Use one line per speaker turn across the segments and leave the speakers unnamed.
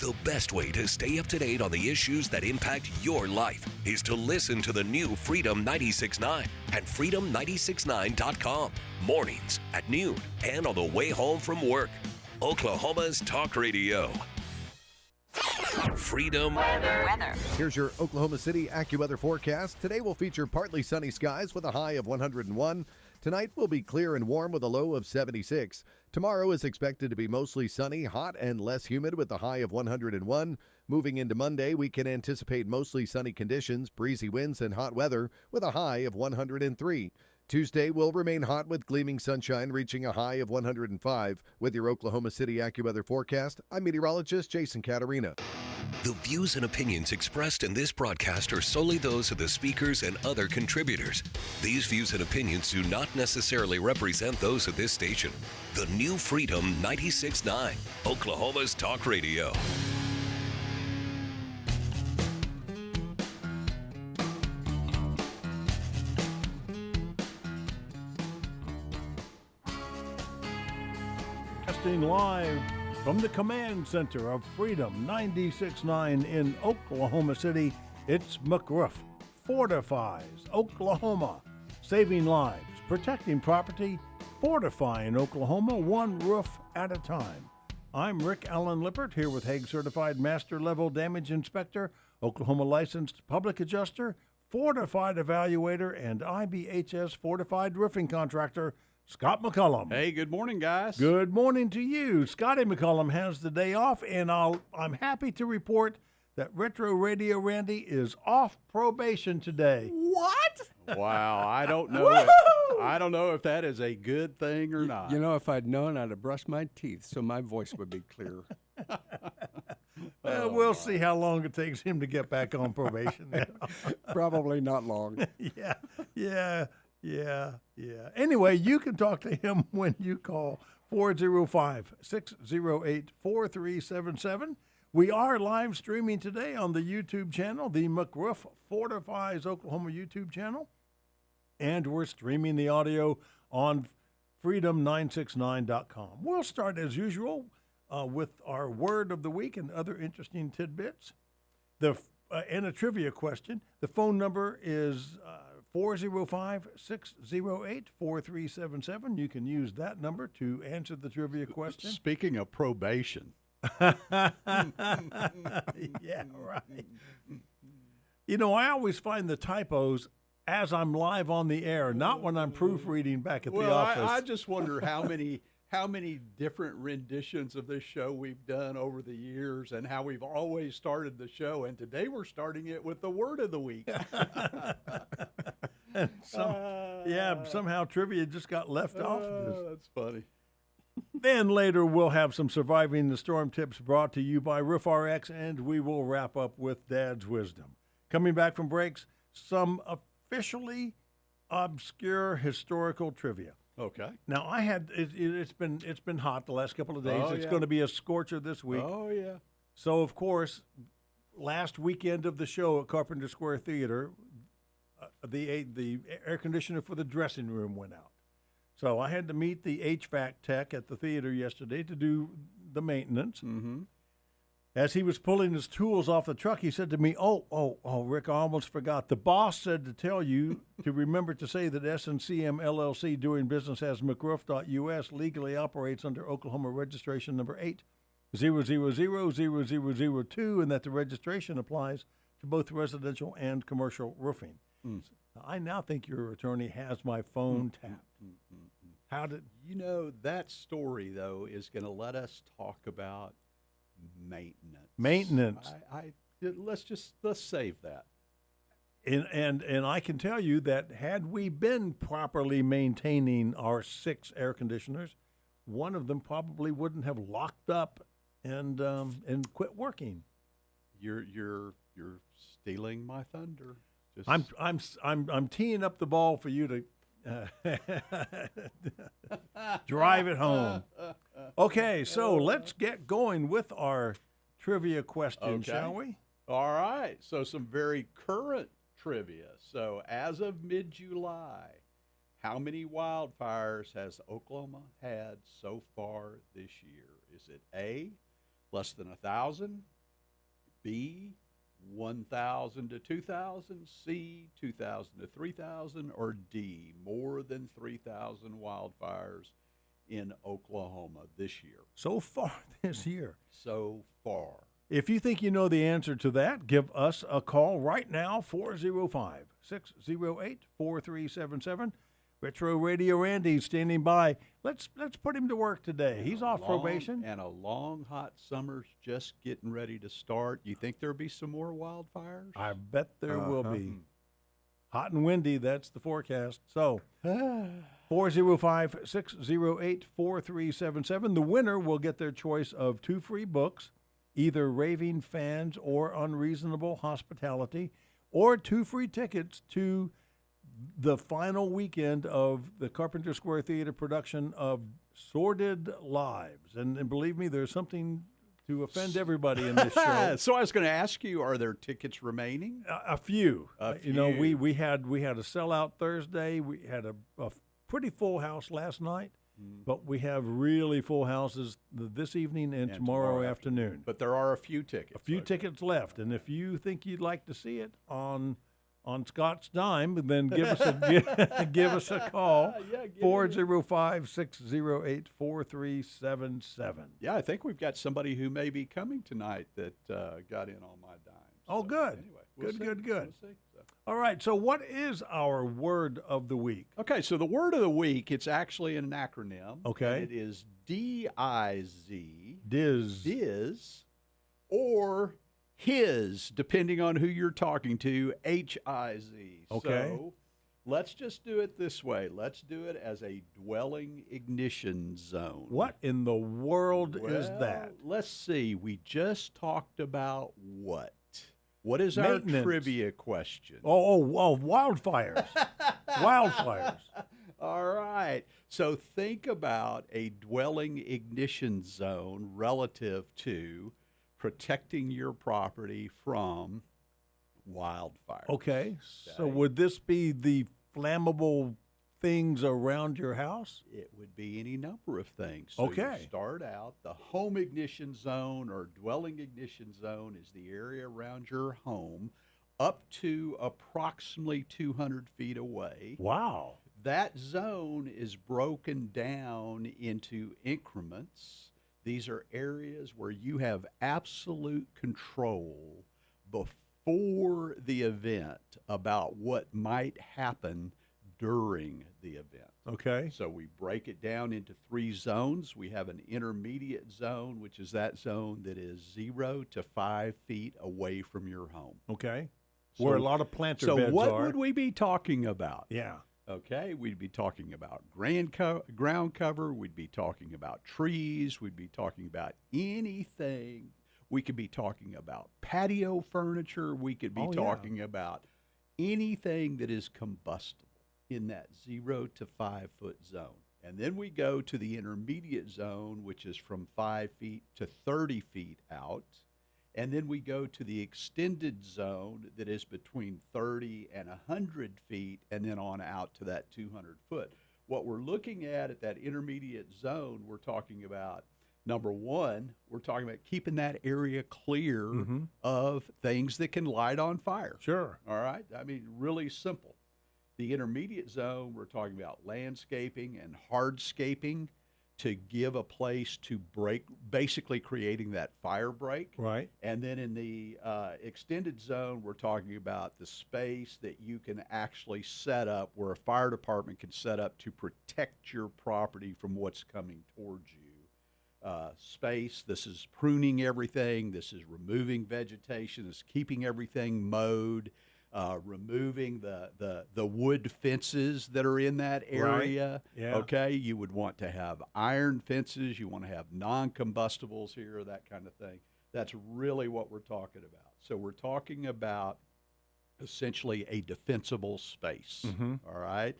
The best way to stay up to date on the issues that impact your life is to listen to the new Freedom 96.9 at freedom969.com. Mornings at noon and on the way home from work. Oklahoma's Talk Radio. Freedom
Weather.
Here's your Oklahoma City AccuWeather forecast. Today will feature partly sunny skies with a high of 101. Tonight will be clear and warm with a low of 76. Tomorrow is expected to be mostly sunny, hot, and less humid with a high of 101. Moving into Monday, we can anticipate mostly sunny conditions, breezy winds, and hot weather with a high of 103. Tuesday will remain hot with gleaming sunshine reaching a high of 105. With your Oklahoma City AccuWeather forecast, I'm meteorologist Jason Caterina.
The views and opinions expressed in this broadcast are solely those of the speakers and other contributors. These views and opinions do not necessarily represent those of this station. The new Freedom 96.9, Oklahoma's Talk Radio.
Live from the command center of Freedom 96.9 in Oklahoma City, it's McRoof Fortifies, Oklahoma, saving lives, protecting property, fortifying Oklahoma one roof at a time. I'm Rick Allen Lippert here with Hague Certified Master Level Damage Inspector, Oklahoma Licensed Public Adjuster, Fortified Evaluator, and IBHS Fortified Roofing Contractor, Scott McCullum.
Hey, good morning, guys.
Good morning to you. Scotty McCullum has the day off, and I'm happy to report that Retro Radio Randy is off probation today.
What? Wow, I don't know. I don't know if that is a good thing or not.
You know, if I'd known, I'd have brushed my teeth so my voice would be clear.
We'll see how long it takes him to get back on probation.
Probably not long.
Yeah. Anyway, you can talk to him when you call 405-608-4377. We are live streaming today on the YouTube channel, the McRoof Fortifies Oklahoma YouTube channel. And we're streaming the audio on freedom969.com. We'll start as usual with our word of the week and other interesting tidbits. And a trivia question. The phone number is 405-608-4377. You can use that number to answer the trivia question.
Speaking of probation.
Yeah, right. You know, I always find the typos as I'm live on the air, not when I'm proofreading back at the office.
I just wonder how many different renditions of this show we've done over the years and how we've always started the show. And today we're starting it with the word of the week. Somehow trivia just got left off. That's funny.
Then later we'll have some Surviving the Storm tips brought to you by Roof RX, and we will wrap up with Dad's Wisdom. Coming back from breaks, some officially obscure historical trivia.
Okay.
Now it's been hot the last couple of days. It's going to be a scorcher this week.
Oh yeah.
So of course, last weekend of the show at Carpenter Square Theater, the air conditioner for the dressing room went out. So I had to meet the HVAC tech at the theater yesterday to do the maintenance. Mm-hmm. As he was pulling his tools off the truck, he said to me, Oh, Rick, I almost forgot. The boss said to tell you to remember to say that S&CM LLC, doing business as McRoof.us, legally operates under Oklahoma registration number 8000002, and that the registration applies to both residential and commercial roofing. So I now think your attorney has my phone tapped. How did
you know that story though is going to let us talk about maintenance? Let's save that.
And I can tell you that had we been properly maintaining our 6 air conditioners, one of them probably wouldn't have locked up and quit working.
You're stealing my thunder.
I'm teeing up the ball for you to drive it home. Okay, so let's get going with our trivia question, shall we?
All right. So some very current trivia. So as of mid-July, how many wildfires has Oklahoma had so far this year? Is it A, less than 1,000. B, 1,000 to 2,000. C, 2,000 to 3,000. Or D, more than 3,000 wildfires in Oklahoma this year.
So far this year.
So far.
If you think you know the answer to that, give us a call right now, 405-608-4377. Retro Radio Randy standing by. Let's put him to work today. He's off probation.
And a long, hot summer's just getting ready to start. You think there'll be some more wildfires?
I bet there will be. Hot and windy, that's the forecast. So, 405-608-4377. The winner will get their choice of 2 free books, either Raving Fans or Unreasonable Hospitality, or 2 free tickets to the final weekend of the Carpenter Square Theater production of Sordid Lives. And believe me, there's something to offend everybody in this show.
So I was going to ask you, are there tickets remaining?
A few.
A
You know,
few.
we had a sellout Thursday. We had a pretty full house last night, but we have really full houses this evening and tomorrow afternoon.
But there are a few tickets.
A few tickets left, and if you think you'd like to see it on Scott's dime, then give us a call. 405-608-4377.
Yeah, I think we've got somebody who may be coming tonight that got in on my dime.
Oh, good.
Anyway, we'll see.
Good.
We'll see. So.
All right, so what is our word of the week?
Okay, so the word of the week, it's actually an acronym.
Okay.
And it is D-I-Z.
Diz.
Diz, or his, depending on who you're talking to, H-I-Z.
Okay.
So let's just do it this way. Let's do it as a dwelling ignition zone.
What in the world is that?
Let's see. We just talked about what? What is
Maintenance.
our trivia question?
Oh, wildfires. Wildfires.
All right. So think about a dwelling ignition zone relative to protecting your property from wildfire.
Okay. So would this be the flammable things around your house?
It would be any number of things. So
Okay.
You start out, the home ignition zone or dwelling ignition zone is the area around your home up to approximately 200 feet away.
Wow.
That zone is broken down into increments. These are areas where you have absolute control before the event about what might happen during the event.
Okay.
So we break it down into 3 zones. We have an intermediate zone, which is that zone that is 0 to 5 feet away from your home.
Okay.
So-
Where a lot of planter
So
beds
what
are.
would we be talking about?
Yeah.
Okay, we'd be talking about ground cover. We'd be talking about trees. We'd be talking about anything. We could be talking about patio furniture. We could be talking about anything that is combustible in that 0 to 5 foot zone. And then we go to the intermediate zone, which is from 5 feet to 30 feet out. And then we go to the extended zone that is between 30 and 100 feet, and then on out to that 200 foot. What we're looking at that intermediate zone, we're talking about, number one, we're talking about keeping that area clear of things that can light on fire.
Sure.
All right? I mean, really simple. The intermediate zone, we're talking about landscaping and hardscaping to give a place to break, basically creating that fire break.
Right.
And then in the extended zone, we're talking about the space that you can actually set up where a fire department can set up to protect your property from what's coming towards you. Space, this is pruning everything, this is removing vegetation, this is keeping everything mowed, removing the wood fences that are in that area.
Right. Yeah.
Okay, you would want to have iron fences, you want to have non-combustibles here, that kind of thing. That's really what we're talking about. So we're talking about essentially a defensible space. All right.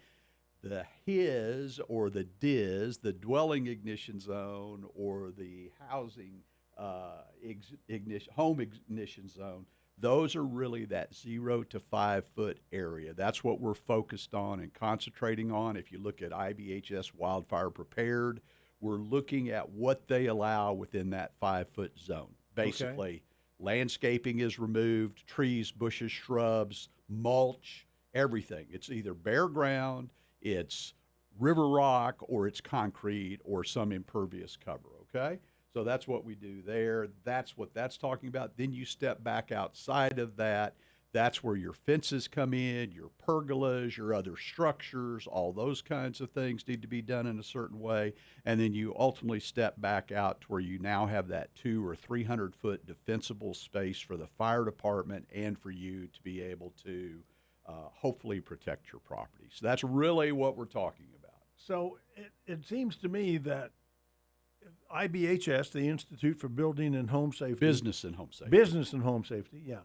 The HIS or the DIS, the dwelling ignition zone or the housing home ignition zone, those are really that 0 to 5 foot area. That's what we're focused on and concentrating on. If you look at IBHS Wildfire Prepared, we're looking at what they allow within that 5-foot zone. Basically, landscaping is removed, trees, bushes, shrubs, mulch, everything. It's either bare ground, it's river rock, or it's concrete, or some impervious cover, okay? So that's what we do there. That's what that's talking about. Then you step back outside of that. That's where your fences come in, your pergolas, your other structures, all those kinds of things need to be done in a certain way. And then you ultimately step back out to where you now have that 200 or 300 foot defensible space for the fire department and for you to be able to hopefully protect your property. So that's really what we're talking about.
So it seems to me that IBHS, the Institute for Building and Home Safety.
Business and Home Safety.
Business and Home Safety, yeah.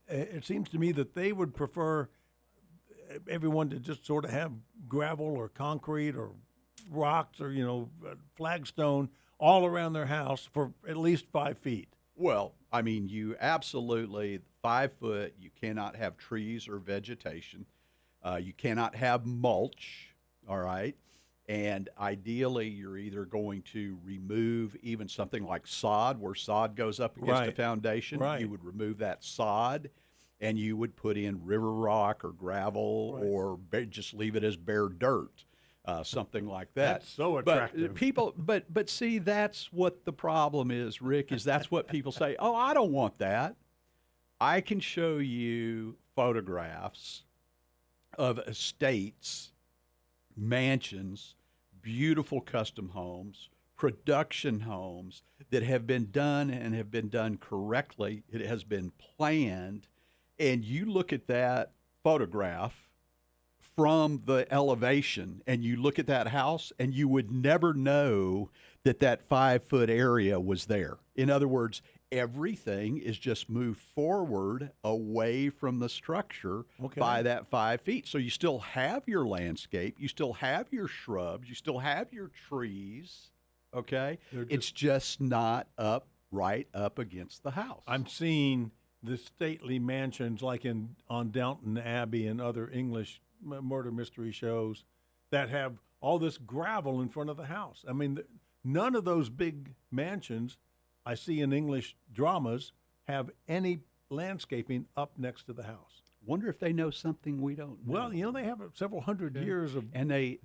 It seems to me that they would prefer everyone to just sort of have gravel or concrete or rocks or, flagstone all around their house for at least 5 feet.
Well, I mean, you absolutely, 5 foot, you cannot have trees or vegetation. You cannot have mulch, all right? And ideally, you're either going to remove even something like sod, where sod goes up against the foundation.
Right.
You would remove that sod, and you would put in river rock or gravel, or just leave it as bare dirt, something like that.
That's so attractive.
But people, but see, that's what the problem is, Rick. Is that's what people say. Oh, I don't want that. I can show you photographs of estates, mansions, beautiful custom homes, production homes that have been done and have been done correctly. It has been planned. And you look at that photograph from the elevation and you look at that house and you would never know that that 5 foot area was there. In other words, everything is just moved forward away from the structure by that 5 feet. So you still have your landscape, you still have your shrubs, you still have your trees, okay? It's just not right up against the house.
I'm seeing the stately mansions like on Downton Abbey and other English murder mystery shows that have all this gravel in front of the house. I mean, none of those big mansions I see in English dramas have any landscaping up next to the house.
Wonder if they know something we don't know.
Well, they have several hundred years of...
And they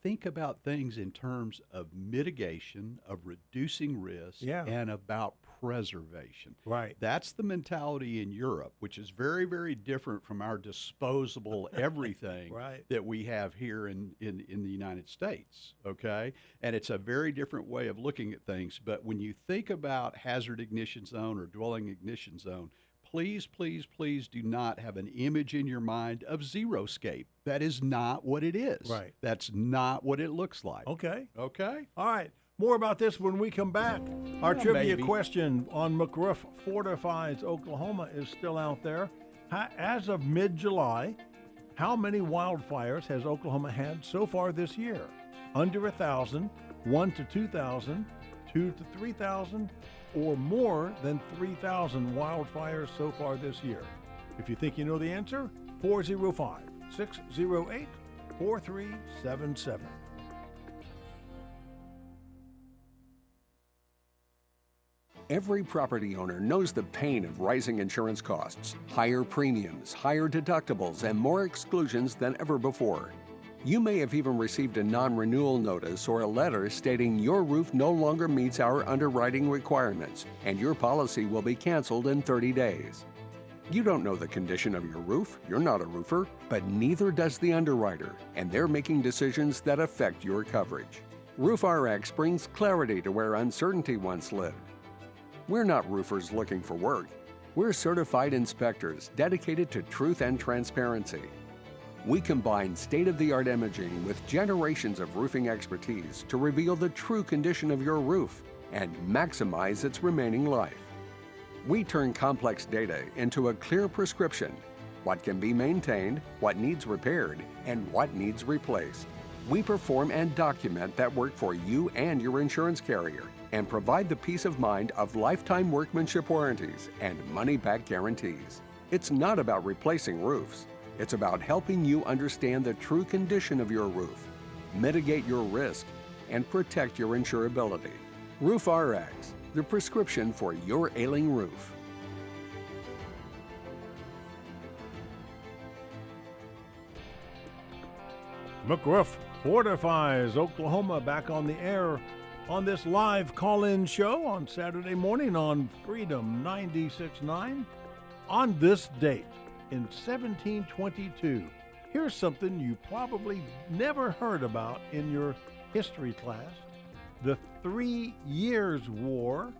think about things in terms of mitigation, of reducing risk, and about preservation.
Right.
That's the mentality in Europe, which is very, very different from our disposable everything that we have here in the United States, okay? And it's a very different way of looking at things. But when you think about hazard ignition zone or dwelling ignition zone, please, please, please do not have an image in your mind of xeriscape. That is not what it is.
Right.
That's not what it looks like.
Okay.
Okay?
All right. More about this when we come back. Our trivia question on McRoof Fortifies, Oklahoma is still out there. As of mid-July, how many wildfires has Oklahoma had so far this year? Under 1,000, 1 to 2,000, 2 to 3,000, or more than 3,000 wildfires so far this year? If you think you know the answer, 405-608-4377.
Every property owner knows the pain of rising insurance costs, higher premiums, higher deductibles, and more exclusions than ever before. You may have even received a non-renewal notice or a letter stating your roof no longer meets our underwriting requirements and your policy will be canceled in 30 days. You don't know the condition of your roof, you're not a roofer, but neither does the underwriter, and they're making decisions that affect your coverage. RoofRx brings clarity to where uncertainty once lived. We're not roofers looking for work. We're certified inspectors dedicated to truth and transparency. We combine state-of-the-art imaging with generations of roofing expertise to reveal the true condition of your roof and maximize its remaining life. We turn complex data into a clear prescription: what can be maintained, what needs repaired, and what needs replaced. We perform and document that work for you and your insurance carrier and provide the peace of mind of lifetime workmanship warranties and money-back guarantees. It's not about replacing roofs. It's about helping you understand the true condition of your roof, mitigate your risk, and protect your insurability. Roof RX, the prescription for your ailing roof.
McRoof Fortifies Oklahoma back on the air on this live call-in show on Saturday morning on Freedom 96.9. On this date in 1722, here's something you probably never heard about in your history class. The 3 Years' War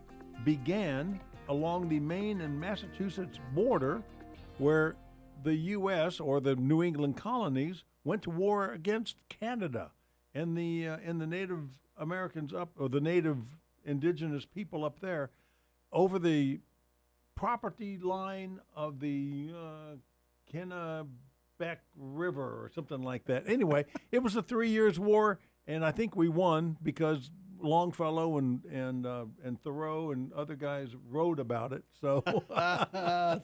began along the Maine and Massachusetts border, where the U.S. or the New England colonies went to war against Canada and the Native Americans up, or the native indigenous people up there, over the property line of the Kennebec River or something like that. Anyway, it was a 3 Years' War, and I think we won because Longfellow and Thoreau and other guys wrote about it. So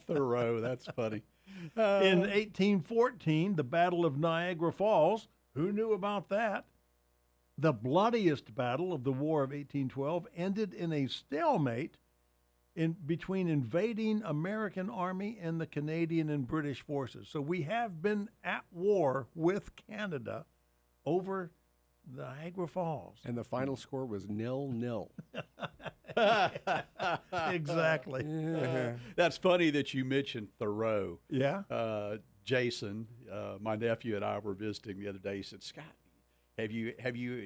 Thoreau, that's funny.
In 1814, the Battle of Niagara Falls. Who knew about that? The bloodiest battle of the War of 1812 ended in a stalemate between invading American army and the Canadian and British forces. So we have been at war with Canada over Niagara Falls.
And the final score was 0-0.
Exactly.
That's funny that you mentioned Thoreau.
Yeah.
Jason, my nephew, and I were visiting the other day. He said, "Scott, have you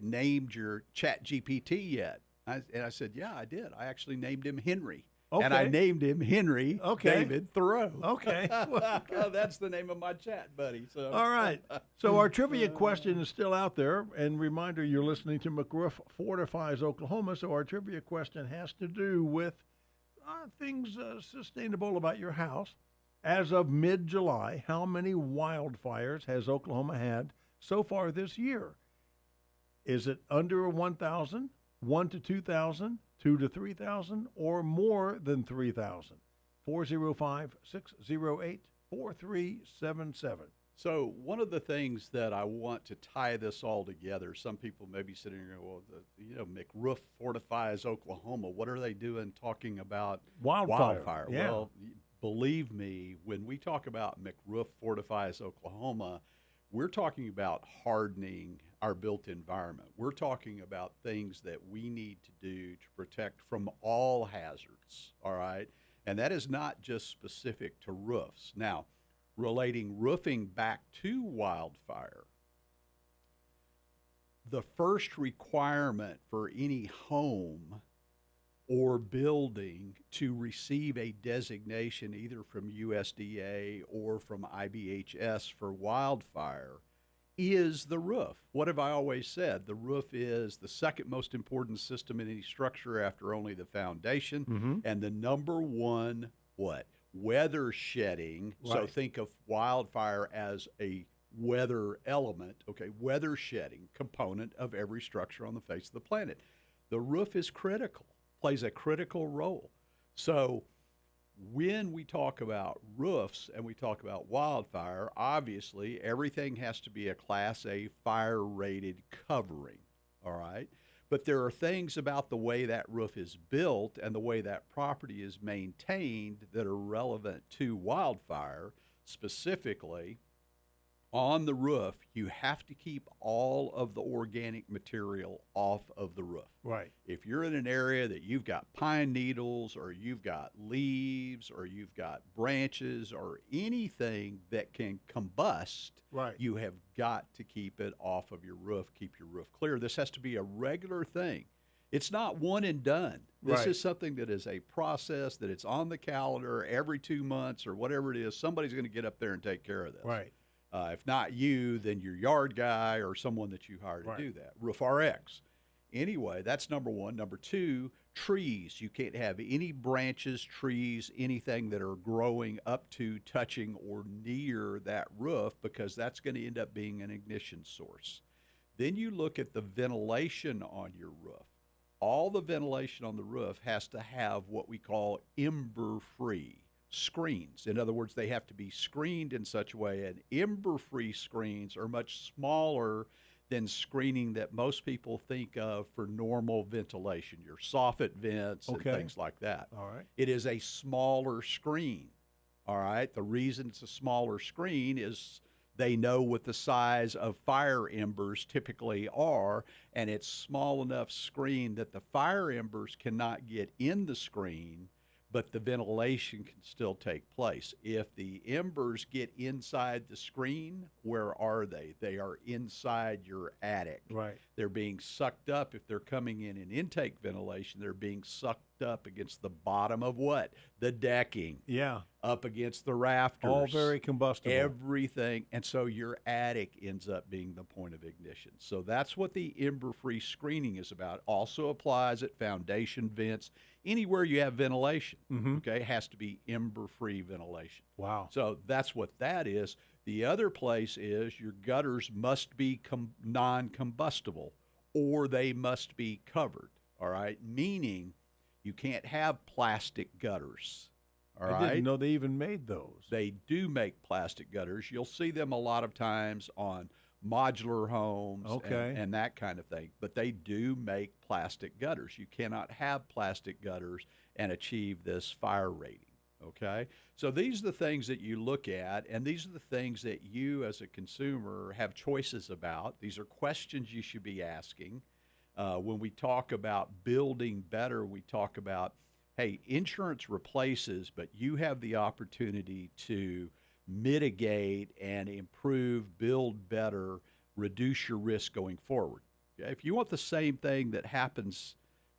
named your Chat GPT yet?" And I said, "Yeah, I did. I actually named him Henry."
Okay.
And I named him Henry David Thoreau.
Okay.
That's the name of my chat buddy. So.
All right. So our trivia question is still out there. And reminder, you're listening to McRoof Fortifies Oklahoma. So our trivia question has to do with things sustainable about your house. As of mid-July, how many wildfires has Oklahoma had so far this year? Is it under 1,000, 1 to 2,000, 2 to 3,000, or more than 3,000? 405-608-4377.
So one of the things that I want to tie this all together, some people may be sitting here, well, McRoof Fortifies Oklahoma. What are they doing talking about wildfire?
Yeah.
Well, believe me, when we talk about McRoof Fortifies Oklahoma, we're talking about hardening our built environment. We're talking about things that we need to do to protect from all hazards, all right? And that is not just specific to roofs. Now, relating roofing back to wildfire, the first requirement for any home or building to receive a designation either from USDA or from IBHS for wildfire is the roof. What have I always said? The roof is the second most important system in any structure after only the foundation. And the number one, weather shedding.
Right.
So think of wildfire as a weather element, weather shedding component of every structure on the face of the planet. The roof is critical, plays a critical role. So when we talk about roofs and we talk about wildfire, obviously everything has to be a Class A fire rated covering, all right? But there are things about the way that roof is built and the way that property is maintained that are relevant to wildfire. Specifically, on the roof, you have to keep all of the organic material off of the roof.
Right.
If you're in an area that you've got pine needles or you've got leaves or you've got branches or anything that can combust,
Right.
you have got to keep it off of your roof, keep your roof clear. This has to be a regular thing. It's not one and done. This
Right.
is something that is a process, that it's on the calendar every 2 months or whatever it is. Somebody's going to get up there and take care of this.
Right.
If not you, then your yard guy or someone that you hire to do that. Roof RX. Anyway, that's number one. Number two, trees. You can't have any branches, trees, anything that are growing up to, touching, or near that roof because that's going to end up being an ignition source. Then you look at the ventilation on your roof. All the ventilation on the roof has to have what we call ember-free screens. In other words, they have to be screened in such a way, and ember-free screens are much smaller than screening that most people think of for normal ventilation, your soffit vents and
Okay.
things like that.
All right.
It is a smaller screen. All right. The reason it's a smaller screen is they know what the size of fire embers typically are, and it's small enough screen that the fire embers cannot get in the screen, but the ventilation can still take place. If the embers get inside the screen, where are they? They are inside your attic.
Right.
They're being sucked up. If they're coming in intake ventilation, they're being sucked up against the bottom of what? The decking.
Yeah.
Up against the rafters.
All very combustible.
Everything. And so your attic ends up being the point of ignition. So that's what the ember-free screening is about. Also applies at foundation vents. Anywhere you have ventilation, okay, has to be ember-free ventilation.
Wow.
So that's what that is. The other place is your gutters must be non-combustible, or they must be covered, all right? Meaning you can't have plastic gutters, all right?
I didn't know they even made those.
They do make plastic gutters. You'll see them a lot of times on modular homes
Okay.
and that kind of thing. But they do make plastic gutters. You cannot have plastic gutters and achieve this fire rating, okay? So these are the things that you look at, and these are the things that you as a consumer have choices about. These are questions you should be asking. When we talk about building better, we talk about, hey, insurance replaces, but you have the opportunity to mitigate and improve, build better, reduce your risk going forward. Okay? If you want the same thing that happens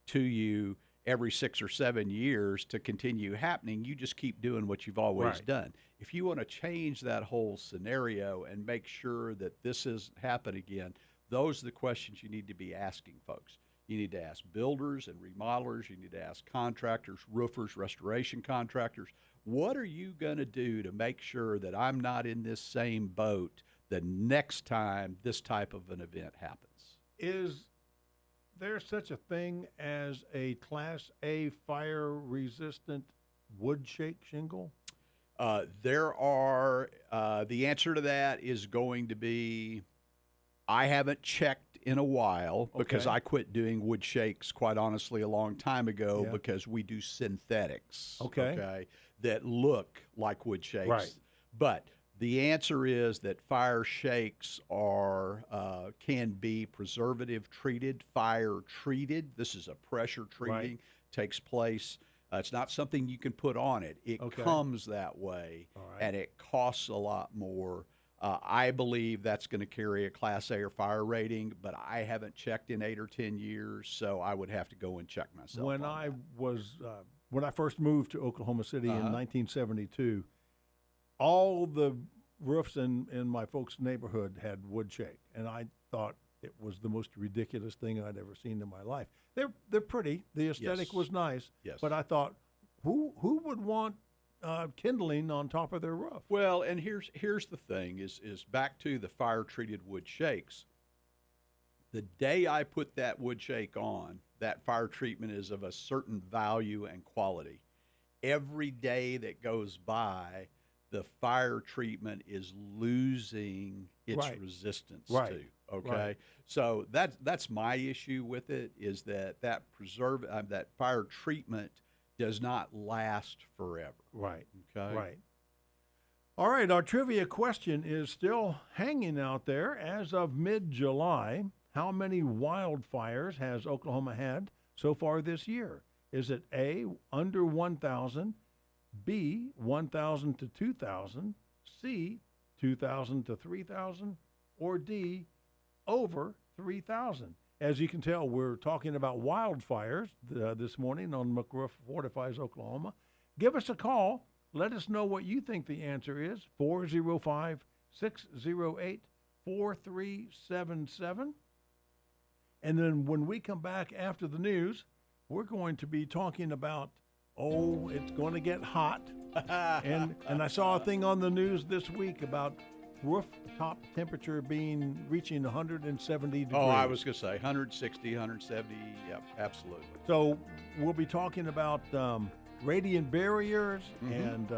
to you every 6 or 7 years to continue happening, you just keep doing what you've always
Right.
done. If you want to change that whole scenario and make sure that this doesn't happen again, those are the questions you need to be asking folks. You need to ask builders and remodelers. You need to ask contractors, roofers, restoration contractors. What are you going to do to make sure that I'm not in this same boat the next time this type of an event happens?
Is there such a thing as a Class A fire-resistant wood shake shingle?
There are, the answer to that is going to be, I haven't checked in a while because
Okay.
I quit doing wood shakes, quite honestly, a long time ago
Yeah.
because we do synthetics.
Okay.
That look like wood shakes.
Right.
But the answer is that fire shakes are can be preservative treated, fire treated. This is a pressure treating, takes place. It's not something you can put on it. It
Okay.
comes that way,
All right.
and it costs a lot more. I believe that's going to carry a Class A or fire rating, but I haven't checked in 8 or 10 years, so I would have to go and check myself.
When
on
I
that.
was when I first moved to Oklahoma City in
Uh-huh.
1972, all the roofs in my folks' neighborhood had wood shake, and I thought it was the most ridiculous thing I'd ever seen in my life. They're pretty. The aesthetic
Yes.
was nice,
Yes.
but I thought, who would want kindling on top of their roof?
Well, and here's the thing: is back to the fire treated wood shakes. The day I put that wood shake on, that fire treatment is of a certain value and quality. Every day that goes by, the fire treatment is losing its
Right.
resistance
Right.
to. Okay,
Right.
so that's my issue with it, is that that fire treatment does not last forever.
Right.
Okay,
Right. All right, our trivia question is still hanging out there. As of mid-July, how many wildfires has Oklahoma had so far this year? Is it A, under 1,000, B, 1,000 to 2,000, C, 2,000 to 3,000, or D, over 3,000? As you can tell, we're talking about wildfires this morning on McRoof Fortifies, Oklahoma. Give us a call. Let us know what you think the answer is. 405-608-4377. And then when we come back after the news, we're going to be talking about, it's going to get hot. and I saw a thing on the news this week about rooftop temperature reaching 170 degrees.
Oh, I was going to say 160, 170. Yep, absolutely.
So we'll be talking about radiant barriers and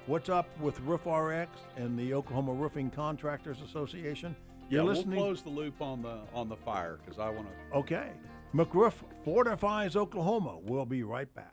what's up with Roof RX and the Oklahoma Roofing Contractors Association. You're
we'll
listening.
close the loop on the fire because I want to.
Okay. McRoof Fortifies, Oklahoma. We'll be right back.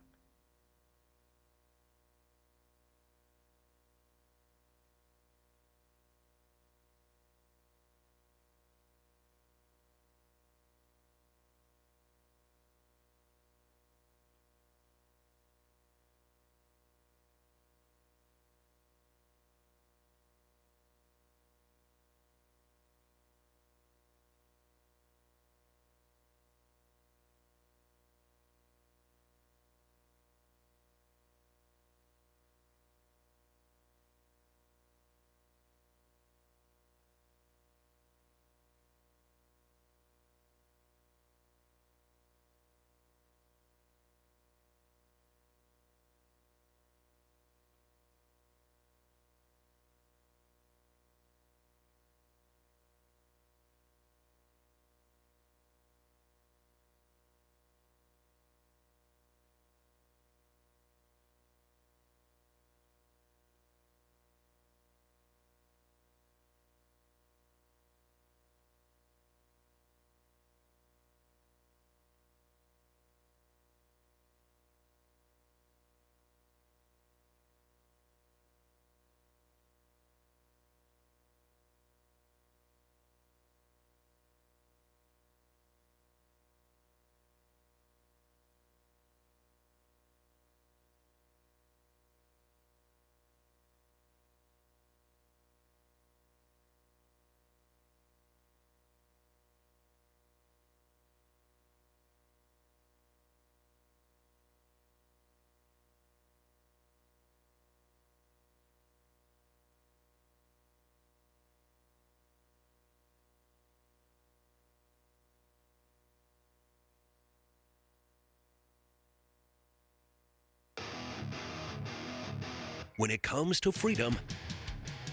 When it comes to freedom,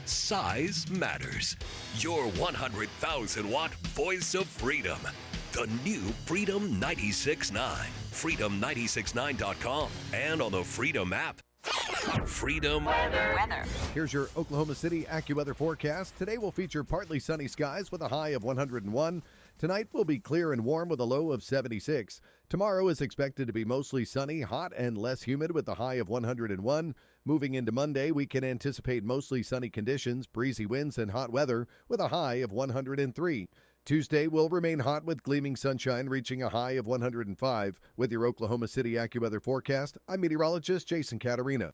size matters. Your 100,000-watt voice of freedom. The new Freedom 96.9. Freedom969.com and on the Freedom app. Freedom
Weather.
Here's your Oklahoma City AccuWeather forecast. Today will feature partly sunny skies with a high of 101. Tonight will be clear and warm with a low of 76. Tomorrow is expected to be mostly sunny, hot, and less humid with a high of 101. Moving into Monday, we can anticipate mostly sunny conditions, breezy winds, and hot weather with a high of 103. Tuesday will remain hot with gleaming sunshine reaching a high of 105. With your Oklahoma City AccuWeather forecast, I'm meteorologist Jason Caterina.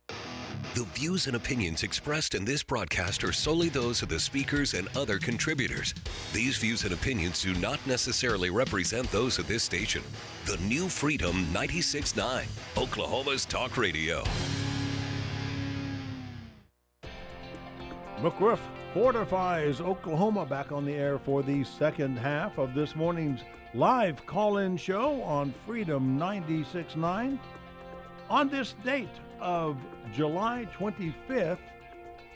The views and opinions expressed in this broadcast are solely those of the speakers and other contributors. These views and opinions do not necessarily represent those of this station. The new Freedom 96.9, Oklahoma's talk radio.
McRoof Fortifies, Oklahoma, back on the air for the second half of this morning's live call-in show on Freedom 96.9. On this date of July 25th,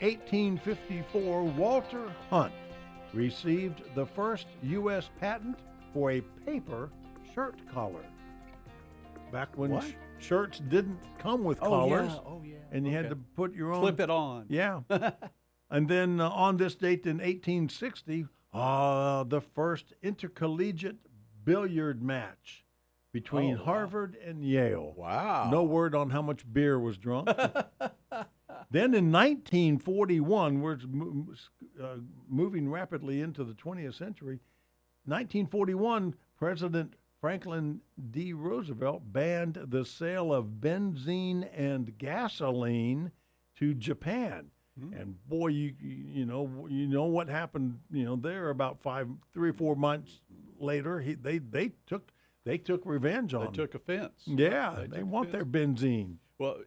1854, Walter Hunt received the first U.S. patent for a paper shirt collar. Back when shirts didn't come with collars, and you had to put your own...
Clip it on.
Yeah. And then on this date in 1860, the first intercollegiate billiard match between Harvard and Yale.
Wow.
No word on how much beer was drunk. Then in 1941, we're moving rapidly into the 20th century. 1941, President Franklin D. Roosevelt banned the sale of benzene and gasoline to Japan. And boy, you know what happened. There about 3 or 4 months later, they took revenge on.
They took offense.
Yeah, they want their benzene.
Well,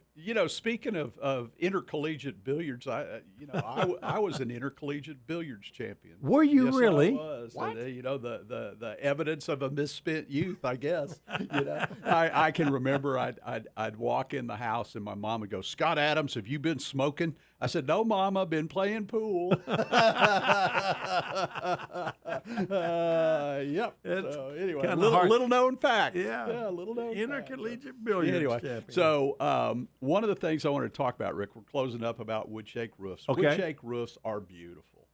speaking of intercollegiate billiards, I was an intercollegiate billiards champion.
Were you
Yes,
really?
I was.
What?
The evidence of a misspent youth, I guess. I can remember I'd walk in the house and my mom would go, "Scott Adams, have you been smoking?" I said, "No, Mom, I've been playing pool." Yep. So anyway, little known fact.
Yeah,
little known
intercollegiate billiards.
Anyway,
champion.
so one of the things I want to talk about, Rick, we're closing up about wood shake roofs.
Okay.
Wood shake roofs are beautiful.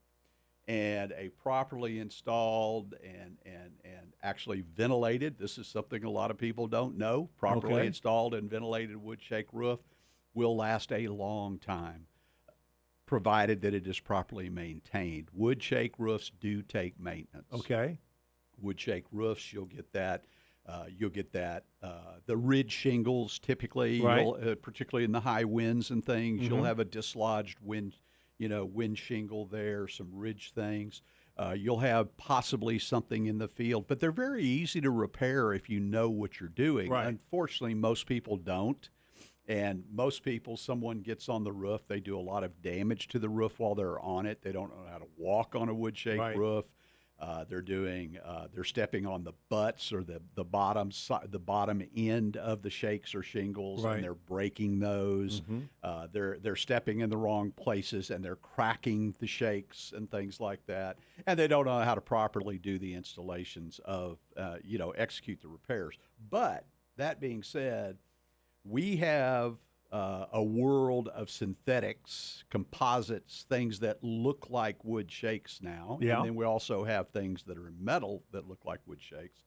and a properly installed and actually ventilated. This is something a lot of people don't know. Properly installed and ventilated wood shake roof will last a long time, provided that it is properly maintained. Wood shake roofs do take maintenance.
Okay.
Wood shake roofs, you'll get that. The ridge shingles typically,
Right.
particularly in the high winds and things, you'll have a dislodged wind shingle there, some ridge things. You'll have possibly something in the field, but they're very easy to repair if you know what you're doing.
Right.
Unfortunately, most people don't. And most people, someone gets on the roof, they do a lot of damage to the roof while they're on it. They don't know how to walk on a wood shake roof. They're stepping on the butts or the bottom end of the shakes or shingles, and they're breaking those. They're stepping in the wrong places, and they're cracking the shakes and things like that. And they don't know how to properly do the installations of, execute the repairs. But that being said, we have a world of synthetics, composites, things that look like wood shakes now.
Yeah.
And then we also have things that are in metal that look like wood shakes.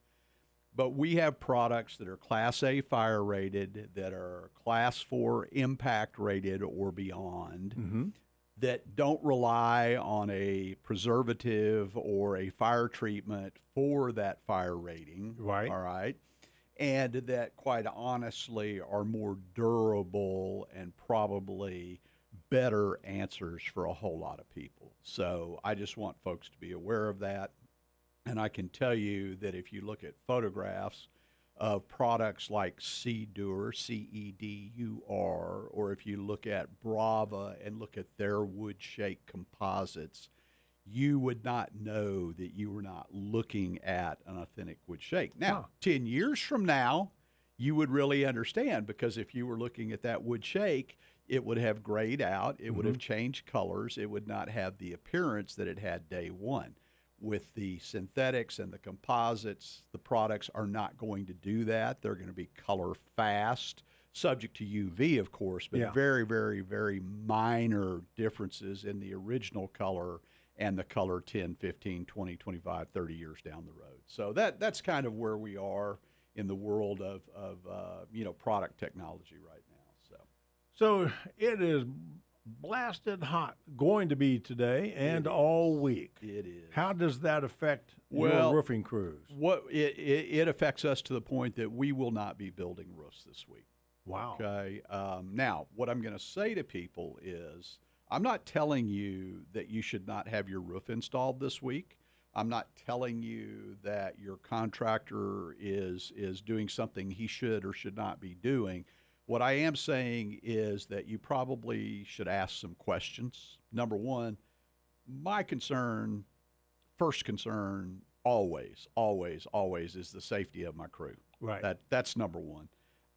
But we have products that are Class A fire rated, that are Class 4 impact rated or beyond, that don't rely on a preservative or a fire treatment for that fire rating.
Right.
All right. And that, quite honestly, are more durable and probably better answers for a whole lot of people. So I just want folks to be aware of that. And I can tell you that if you look at photographs of products like Cedur, C-E-D-U-R, or if you look at Brava and look at their wood shake composites, you would not know that you were not looking at an authentic wood shake. Now, 10 years from now, you would really understand, because if you were looking at that wood shake, it would have grayed out, it would have changed colors, it would not have the appearance that it had day one. With the synthetics and the composites, the products are not going to do that. They're going to be color fast, subject to UV, of course, but very, very, very minor differences in the original color and the color 10, 15, 20, 25, 30 years down the road. So that's kind of where we are in the world of product technology right now.
So it is blasted hot, going to be today and all week.
It is.
How does that affect your roofing crews?
It affects us to the point that we will not be building roofs this week.
Wow.
Okay. Now, what I'm going to say to people is, I'm not telling you that you should not have your roof installed this week. I'm not telling you that your contractor is doing something he should or should not be doing. What I am saying is that you probably should ask some questions. Number one, my first concern, always is the safety of my crew.
Right.
That's number one.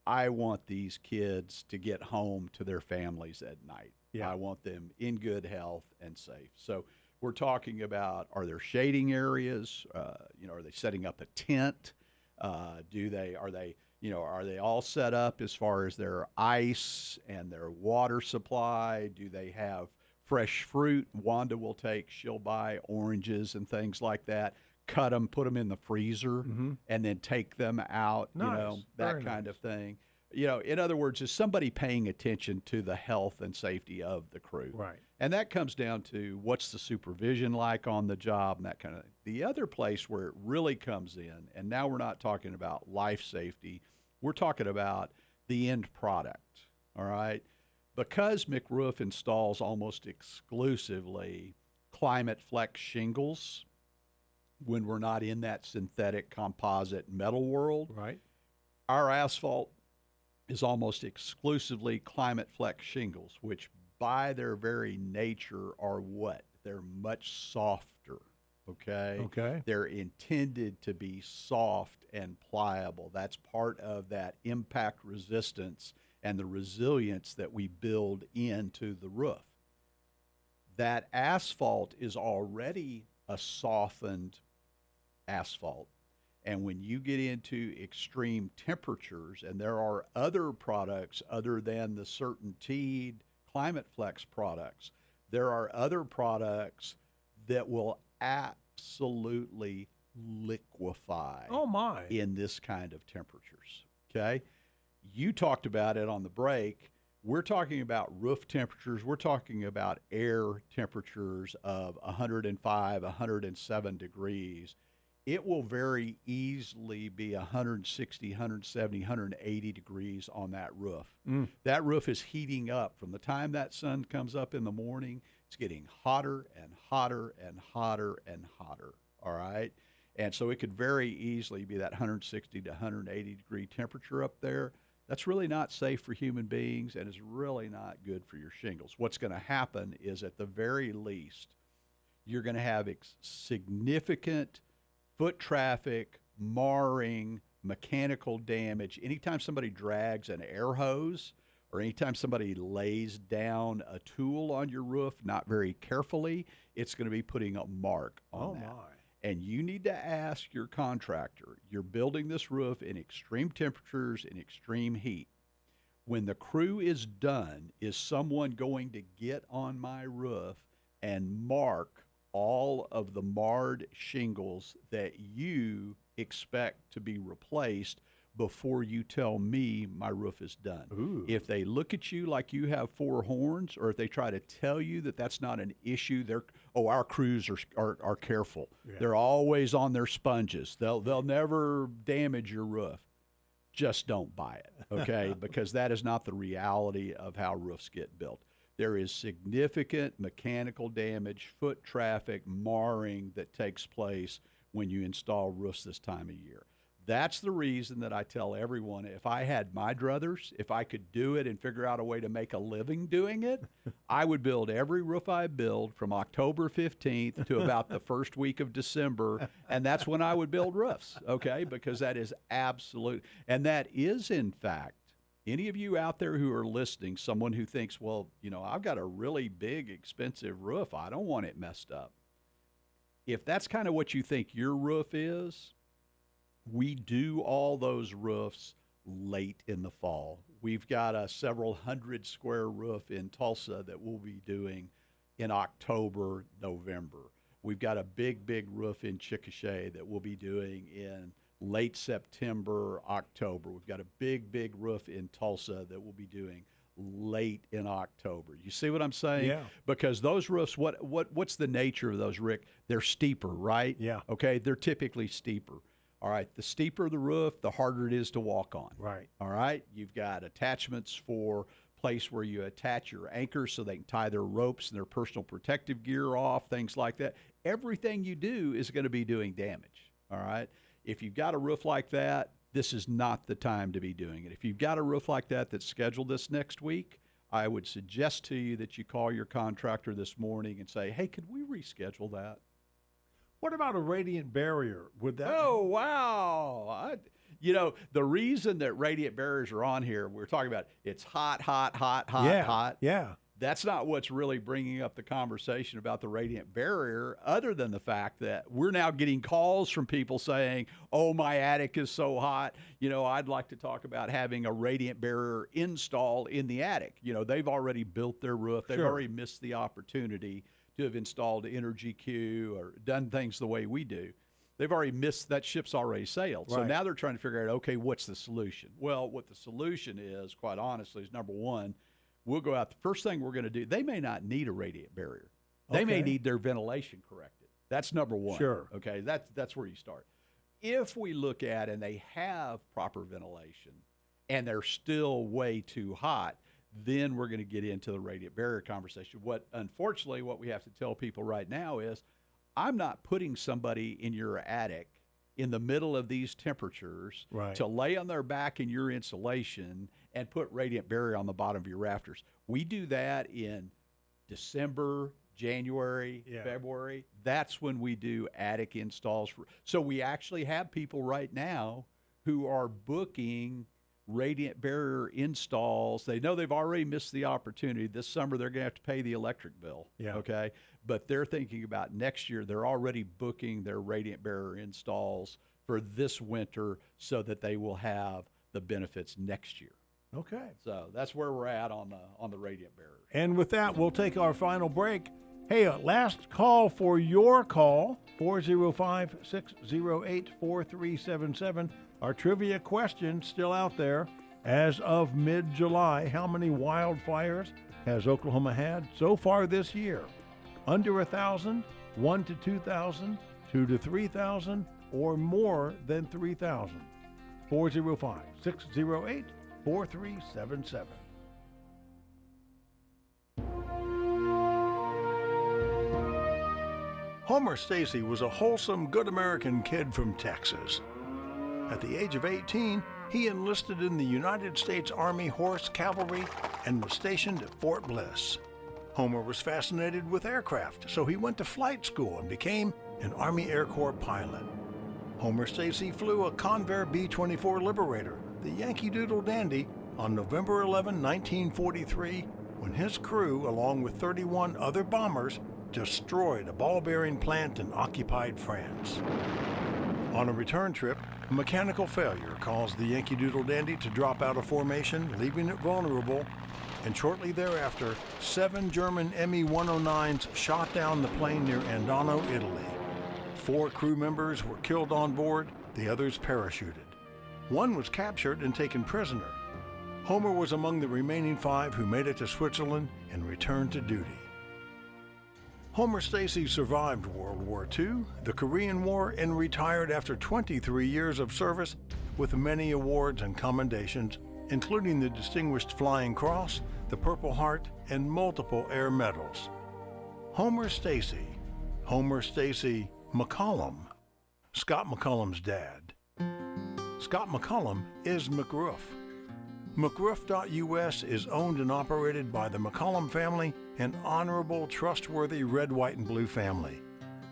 I want these kids to get home to their families at night. Yeah. I want them in good health and safe. So we're talking about, are there shading areas? Are they setting up a tent? Are they all set up as far as their ice and their water supply? Do they have fresh fruit? Wanda will she'll buy oranges and things like that, cut them, put them in the freezer, and then take them out,
Nice.
that
Very
kind
nice.
of thing. In other words, is somebody paying attention to the health and safety of the crew?
Right.
And that comes down to what's the supervision like on the job and that kind of thing. The other place where it really comes in, and now we're not talking about life safety, we're talking about the end product, all right? Because McRoof installs almost exclusively Climate Flex shingles when we're not in that synthetic composite metal world,
Right.
our asphalt is almost exclusively Climate Flex shingles, which by their very nature are what? They're much softer, okay?
Okay.
They're intended to be soft and pliable. That's part of that impact resistance and the resilience that we build into the roof. That asphalt is already a softened asphalt. And when you get into extreme temperatures, and there are other products other than the CertainTeed Climate Flex products, there are other products that will absolutely liquefy
Oh, my.
in this kind of temperatures. Okay. You talked about it on the break. We're talking about roof temperatures. We're talking about air temperatures of 105, 107 degrees. It will very easily be 160, 170, 180 degrees on that roof. That roof is heating up. From the time that sun comes up in the morning, it's getting hotter and hotter and hotter and hotter. All right. And so it could very easily be that 160 to 180 degree temperature up there. That's really not safe for human beings and is really not good for your shingles. What's going to happen is, at the very least, you're going to have significant foot traffic, marring, mechanical damage. Anytime somebody drags an air hose or anytime somebody lays down a tool on your roof not very carefully, it's going to be putting a mark on that.
My.
And you need to ask your contractor, you're building this roof in extreme temperatures, in extreme heat. When the crew is done, is someone going to get on my roof and mark all of the marred shingles that you expect to be replaced before you tell me my roof is done?
Ooh.
If they look at you like you have four horns, or if they try to tell you that that's not an issue, our crews are careful.
Yeah.
They're always on their sponges. They'll never damage your roof. Just don't buy it, okay? Because that is not the reality of how roofs get built. There is significant mechanical damage, foot traffic, marring that takes place when you install roofs this time of year. That's the reason that I tell everyone, if I had my druthers, if I could do it and figure out a way to make a living doing it, I would build every roof I build from October 15th to about the first week of December, and that's when I would build roofs, okay? Because that is absolute, and that is, in fact, any of you out there who are listening, someone who thinks, well, I've got a really big, expensive roof, I don't want it messed up. If that's kind of what you think your roof is, we do all those roofs late in the fall. We've got a several hundred square roof in Tulsa that we'll be doing in October, November. We've got a big roof in Chickasha that we'll be doing in late September, October. We've got a big roof in Tulsa that we'll be doing late in October. You see what I'm saying?
Yeah.
Because those roofs, what's the nature of those, Rick? They're steeper, right?
Yeah.
Okay, they're typically steeper. All right, the steeper the roof, the harder it is to walk on.
Right.
All right, you've got attachments for place where you attach your anchors so they can tie their ropes and their personal protective gear off, things like that. Everything you do is going to be doing damage. All right, if you've got a roof like that, this is not the time to be doing it. If you've got a roof like that that's scheduled this next week, I would suggest to you that you call your contractor this morning and say, hey, could we reschedule that?
What about a radiant barrier? Would that?
Oh, wow. The reason that radiant barriers are on here, we're talking about it's hot.
Yeah.
That's not what's really bringing up the conversation about the radiant barrier, other than the fact that we're now getting calls from people saying, oh, my attic is so hot. I'd like to talk about having a radiant barrier install in the attic. They've already built their roof. They've
Sure.
already missed the opportunity to have installed Energy Q or done things the way we do. They've already missed, that ship's already sailed. So
Right.
now they're trying to figure out, okay, what's the solution? Well, what the solution is, quite honestly, is number one, we'll go out. The first thing we're going to do, they may not need a radiant barrier. They may
Okay.
need their ventilation corrected. That's number one.
Sure.
Okay, that's where you start. If we look at and they have proper ventilation and they're still way too hot, then we're going to get into the radiant barrier conversation. Unfortunately, what we have to tell people right now is, I'm not putting somebody in your attic in the middle of these temperatures
Right.
to lay on their back in your insulation and put radiant barrier on the bottom of your rafters. We do that in December, January,
Yeah.
February. That's when we do attic installs. So we actually have people right now who are booking radiant barrier installs. They know they've already missed the opportunity. This summer they're going to have to pay the electric bill.
Yeah.
Okay. But they're thinking about next year. They're already booking their radiant barrier installs for this winter so that they will have the benefits next year.
Okay.
So that's where we're at on the radiant barrier.
And with that, we'll take our final break. Hey, last call for your call, 405-608-4377. Our trivia question still out there. As of mid-July, how many wildfires has Oklahoma had so far this year? Under 1,000, 1 to 2,000, 2 to 3,000, or more than 3,000? 405-608-4377. Homer Stacy was a wholesome, good American kid from Texas. At the age of 18, he enlisted in the United States Army Horse Cavalry and was stationed at Fort Bliss. Homer was fascinated with aircraft, so he went to flight school and became an Army Air Corps pilot. Homer Stacy flew a Convair B-24 Liberator, the Yankee Doodle Dandy, on November 11, 1943, when his crew, along with 31 other bombers, destroyed a ball-bearing plant in occupied France. On a return trip, a mechanical failure caused the Yankee Doodle Dandy to drop out of formation, leaving it vulnerable, and shortly thereafter, 7 German Me-109s shot down the plane near Andano, Italy. 4 crew members were killed on board, the others parachuted. 1 was captured and taken prisoner. Homer was among the remaining 5 who made it to Switzerland and returned to duty. Homer Stacy survived World War II, the Korean War, and retired after 23 years of service with many awards and commendations, including the Distinguished Flying Cross, the Purple Heart, and multiple air medals. Homer Stacy McCollum, Scott McCollum's dad. Scott McCollum is McRoof. McRoof.us is owned and operated by the McCollum family, an honorable, trustworthy red, white, and blue family.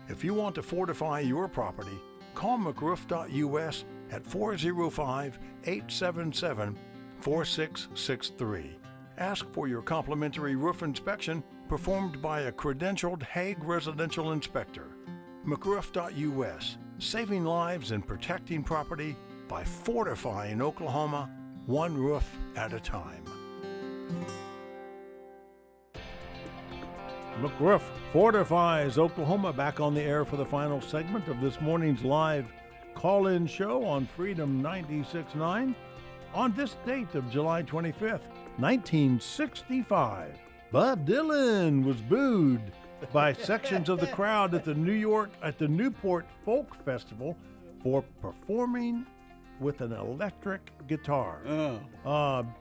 If you want to fortify your property, call McRoof.us at 405-877-4663. Ask for your complimentary roof inspection performed by a credentialed Hague residential inspector. McRoof.us, saving lives and protecting property by fortifying Oklahoma, one roof at a time. McRoof Fortifies Oklahoma, back on the air for the final segment of this morning's live call-in show on Freedom 96.9. On this date of July 25th, 1965, Bob Dylan was booed by sections of the crowd at the Newport Folk Festival for performing with an electric guitar.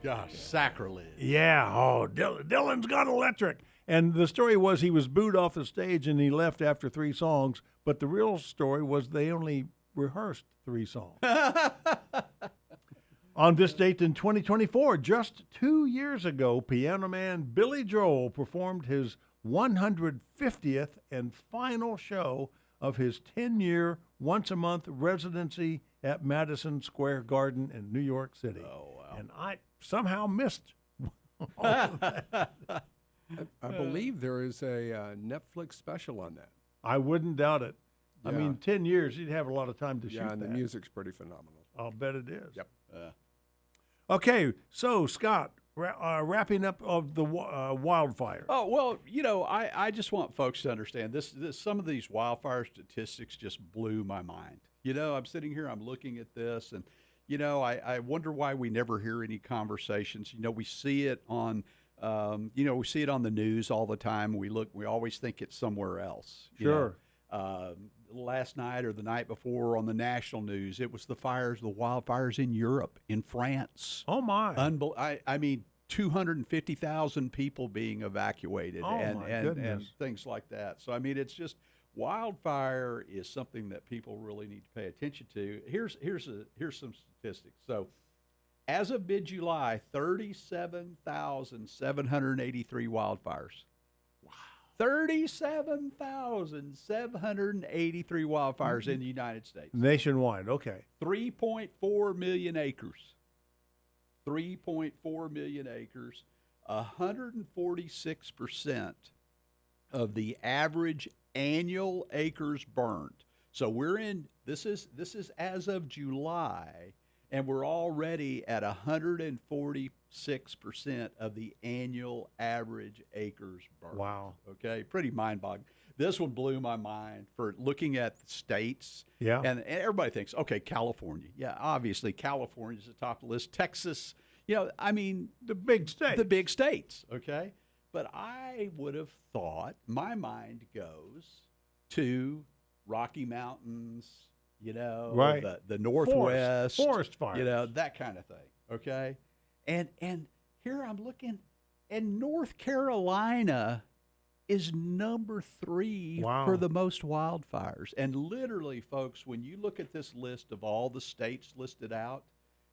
Gosh, sacrilege.
Yeah, Dylan's got electric. And the story was he was booed off the stage and he left after 3 songs, but the real story was they only rehearsed 3 songs. On this date in 2024, just 2 years ago, piano man Billy Joel performed his 150th and final show of his 10-year, once-a-month residency at Madison Square Garden in New York City.
Oh, wow.
And I somehow missed all of that.
I believe there is a Netflix special on that.
I wouldn't doubt it.
Yeah.
I mean, 10 years, you'd have a lot of time to shoot
Yeah, and
that.
the music's pretty phenomenal.
I'll bet it is.
Yep.
Okay, so Scott, wrapping up of the wildfire.
Oh, well, I just want folks to understand this. Some of these wildfire statistics just blew my mind. I'm sitting here, I'm looking at this, and, I wonder why we never hear any conversations. We see it on, we see it on the news all the time. We always think it's somewhere else.
Sure.
Last night or the night before on the national news, it was the wildfires in Europe, in France.
Oh, my.
I mean, 250,000 people being evacuated and things like that. So, I mean, it's just wildfire is something that people really need to pay attention to. Here's some statistics. So, as of mid-July, 37,783 wildfires. 37,783 wildfires in the United States.
Nationwide, okay.
3.4 million acres. 3.4 million acres. 146% of the average annual acres burned. So this is as of July, and we're already at 146% of the annual average acres burned.
Wow.
Okay, pretty mind-boggling. This one blew my mind for looking at the states.
Yeah.
And everybody thinks, okay, California. Yeah, obviously California's at the top of the list. Texas, I mean,
The big state.
the big states, okay? But I would have thought, my mind goes to Rocky Mountains,
Right.
the Northwest.
Forest fires.
That kind of thing, okay? And here I'm looking, and North Carolina is number 3
Wow.
for the most wildfires. And literally, folks, when you look at this list of all the states listed out,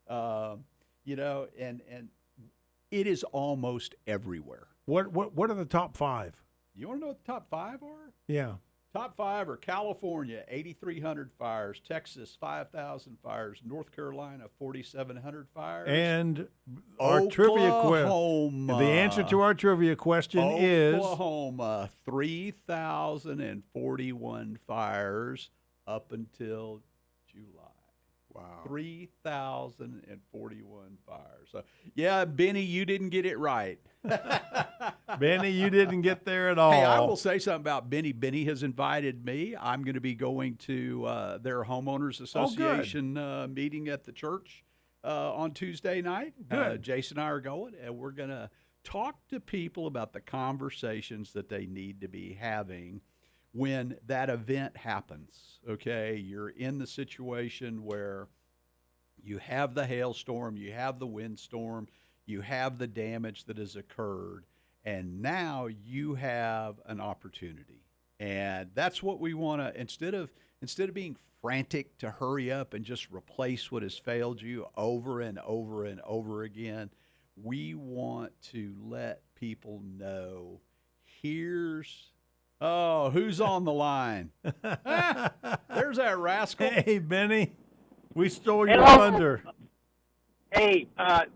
and it is almost everywhere.
What are the top 5?
You want to know what the top 5 are?
Yeah.
Top 5 are California, 8,300 fires, Texas, 5,000 fires, North Carolina, 4,700 fires.
And our trivia question.
Oklahoma.
The answer to our trivia question is
Oklahoma, 3,041 fires up until July.
Wow.
3,041 fires. So, yeah, Benny, you didn't get it right.
Benny, you didn't get there at all.
Hey, I will say something about Benny. Benny has invited me. I'm going to be going to their homeowners association meeting at the church on Tuesday night.
Good.
Jason and I are going, and we're going to talk to people about the conversations that they need to be having when that event happens. Okay, you're in the situation where you have the hailstorm, you have the windstorm, you have the damage that has occurred, and now you have an opportunity. And that's what we want to, instead of being frantic to hurry up and just replace what has failed you over and over and over again, we want to let people know, who's on the line? There's that rascal.
Hey, Benny, we stole your
Hello.
thunder.
Hey,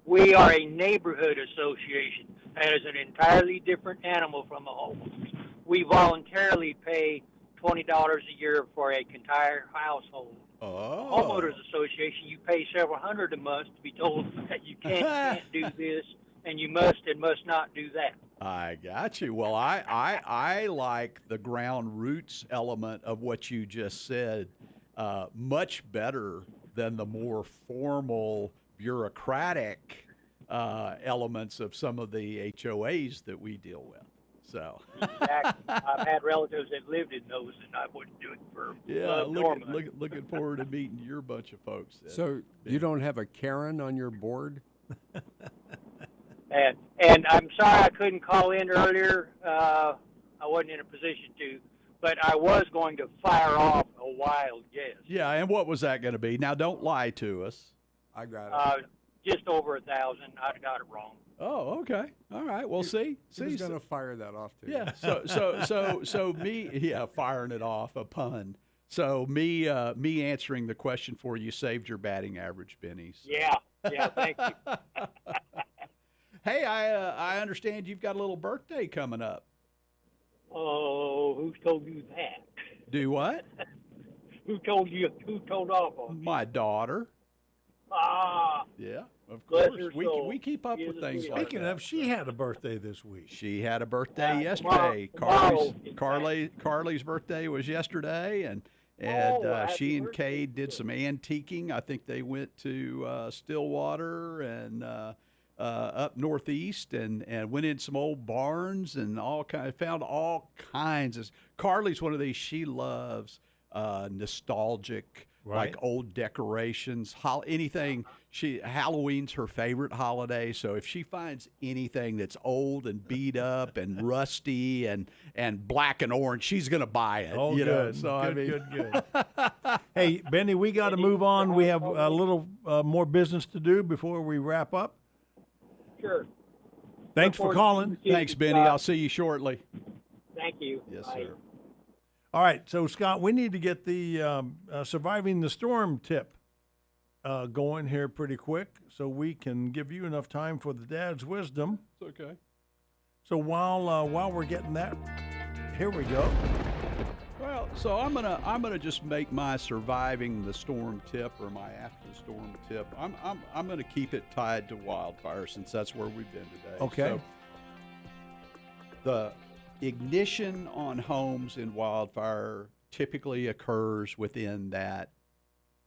we are a neighborhood association. That is an entirely different animal from a homeowners. We voluntarily pay $20 a year for an entire household.
Oh.
Homeowners association, you pay several hundred a month to be told that you can't do this and you must and must not do that.
I got you. Well, I like the ground roots element of what you just said much better than the more formal bureaucratic elements of some of the HOAs that we deal with. So
Exactly. I've had relatives that lived in those, and I wouldn't do it for love nor money.
looking forward to meeting your bunch of folks. Then.
So you don't have a Karen on your board?
And I'm sorry I couldn't call in earlier. I wasn't in a position to, but I was going to fire off a wild guess.
Yeah, and what was that going to be? Now, don't lie to us.
I got it.
Just over 1,000. I got it wrong.
Oh, okay. All right. Well, see.
Who's going to fire that off to?
Yeah. So me, firing it off, a pun. So me answering the question for you saved your batting average, Benny. So.
Yeah, thank you.
Hey, I understand you've got a little birthday coming up.
Oh, who told you that?
Do what?
Who told off on you?
My daughter.
Ah,
Yeah, of
bless
course.
her
We
soul.
keep up
She
with
is a
things
sweetheart.
like
Speaking
that.
of, she had a birthday this week.
She had a birthday
tomorrow-
yesterday.
tomorrow,
Carly's birthday was yesterday, and
happy
she and
birthday.
Cade did some antiquing. I think they went to Stillwater and up northeast and went in some old barns and found all kinds of. Carly's one of these. She loves nostalgic.
Right.
Like old decorations, anything. Halloween's her favorite holiday, so if she finds anything that's old and beat up and rusty and black and orange, she's gonna buy it.
Oh,
you know?
good.
So
Good. Hey, Benny, we got to move on. We have a little more business to do before we wrap up.
sure.
Thanks for calling.
Thanks, Benny. I'll see you shortly.
Thank you.
Yes,
Bye.
sir.
All right, so Scott, we need to get the surviving the storm tip going here pretty quick, so we can give you enough time for the dad's wisdom.
It's okay.
So while we're getting that, here we go.
Well, So I'm gonna just make my surviving the storm tip or my after the storm tip. I'm gonna keep it tied to wildfire since that's where we've been today.
Okay.
So the ignition on homes in wildfire typically occurs within that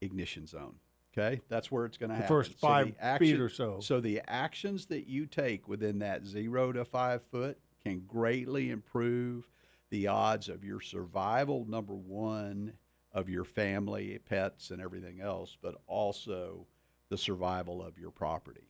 ignition zone. Okay, that's where it's going to happen.
First 5 feet or so.
So the actions that you take within that 0 to 5 foot can greatly improve the odds of your survival, number one, of your family, pets, and everything else, but also the survival of your property.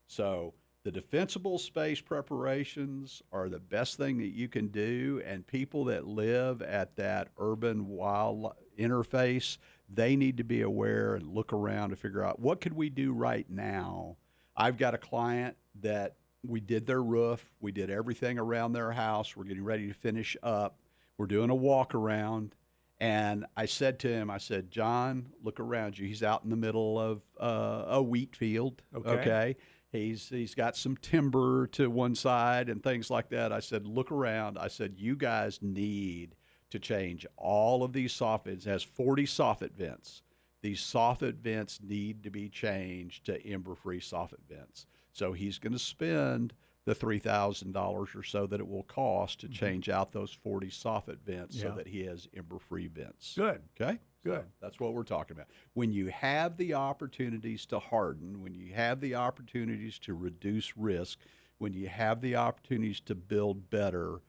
So the defensible space preparations are the best thing that you can do, and people that live at that urban wild interface, they need to be aware and look around to figure out what could we do right now. I've got a client that we did their roof. We did everything around their house. We're getting ready to finish up. We're doing a walk around. And I said to him, I said, John, look around you. He's out in the middle of a wheat field. Okay. He's got some timber to one side and things like that. I said, look around. I said, you guys need to change all of these soffits. It has 40 soffit vents. These soffit vents need to be changed to ember-free soffit vents. So he's going to spend the $3,000 or so that it will cost to change out those 40 soffit vents so that he has ember-free vents.
Good.
Okay?
Good.
So that's what we're talking about. When you have the opportunities to harden, when you have the opportunities to reduce risk, when you have the opportunities to build better,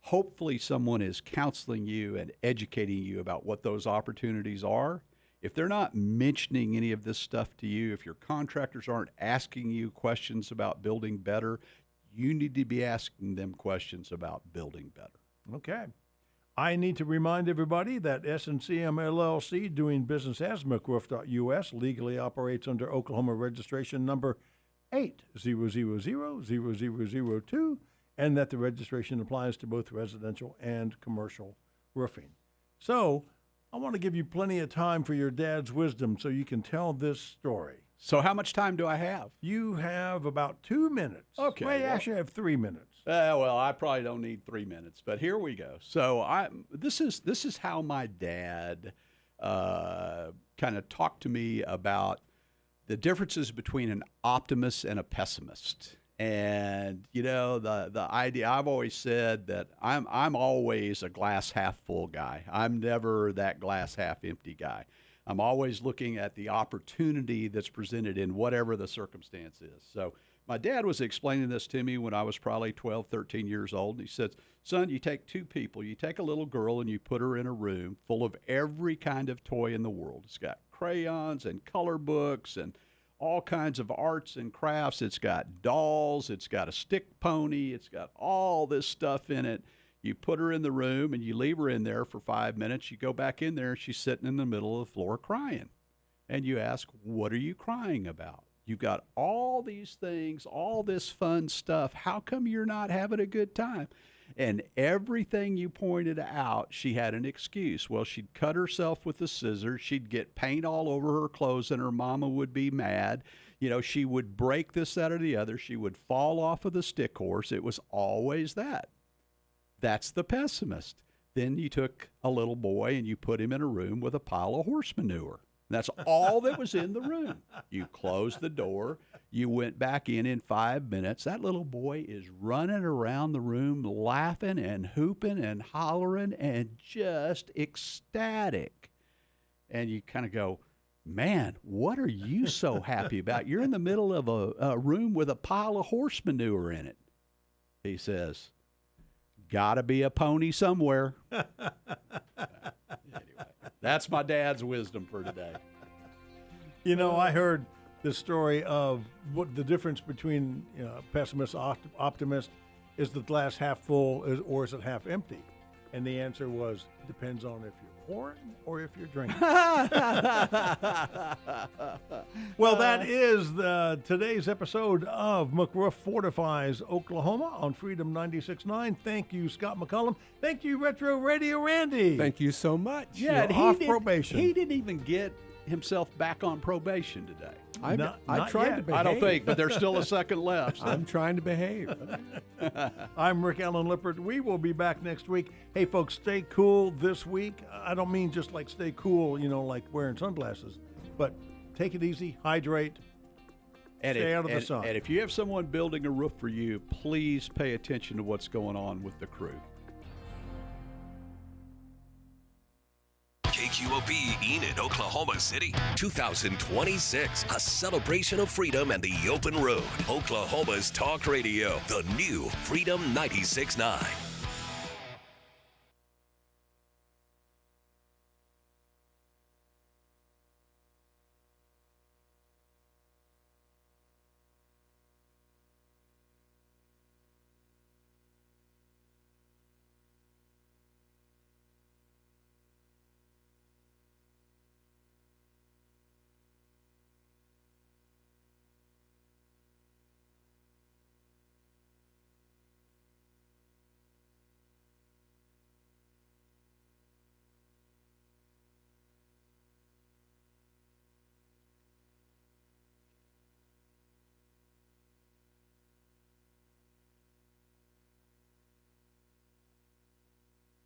hopefully someone is counseling you and educating you about what those opportunities are. If they're not mentioning any of this stuff to you, if your contractors aren't asking you questions about building better, you need to be asking them questions about building better.
Okay. I need to remind everybody that S&CM LLC, doing business as McRoof.us, legally operates under Oklahoma registration number 8000002, and that the registration applies to both residential and commercial roofing. So I want to give you plenty of time for your dad's wisdom so you can tell this story.
So how much time do I have?
You have about 2 minutes.
Okay.
Well, you actually have 3 minutes.
Well, I probably don't need 3 minutes, but here we go. So this is how my dad kind of talked to me about the differences between an optimist and a pessimist. And you know, the idea, I've always said that I'm always a glass half full guy. I'm never that glass half empty guy. I'm always looking at the opportunity that's presented in whatever the circumstance is. So my dad was explaining this to me when I was probably 12, 13 years old. And he said, son, you take two people. You take a little girl and you put her in a room full of every kind of toy in the world. It's got crayons and color books and all kinds of arts and crafts. It's got dolls. It's got a stick pony. It's got all this stuff in it. You put her in the room and you leave her in there for 5 minutes. You go back in there and she's sitting in the middle of the floor crying. And you ask, what are you crying about? You've got all these things, all this fun stuff. How come you're not having a good time? And everything you pointed out, she had an excuse. Well, she'd cut herself with the scissors. She'd get paint all over her clothes and her mama would be mad. You know, she would break this, that, or the other. She would fall off of the stick horse. It was always that. That's the pessimist. Then you took a little boy and you put him in a room with a pile of horse manure. That's all that was in the room. You closed the door. You went back in 5 minutes. That little boy is running around the room laughing and hooping and hollering and just ecstatic. And you kind of go, man, what are you so happy about? You're in the middle of a room with a pile of horse manure in it. He says, gotta be a pony somewhere. Anyway, that's my dad's wisdom for today.
You know, I heard the story of what the difference between pessimist and optimist. Is the glass half full or is it half empty? And the answer was, depends on if you're pouring or if you're drinking. Well, that is today's episode of McRoof Fortifies Oklahoma on Freedom 96.9. Thank you, Scott McCullum. Thank you, Retro Radio Randy.
Thank you so much.
Yeah,
You're off probation.
He didn't even get himself back on probation today?
I
Not
tried
yet.
to behave.
I don't think, but there's still a second left. So.
I'm trying to behave.
I'm Rick Allen Lippert. We will be back next week. Hey, folks, stay cool this week. I don't mean just like stay cool, like wearing sunglasses, but take it easy, hydrate, stay out of the sun.
And if you have someone building a roof for you, please pay attention to what's going on with the crew.
KQOP Enid, Oklahoma City, 2026, a celebration of freedom and the open road. Oklahoma's talk radio, the new Freedom 96.9.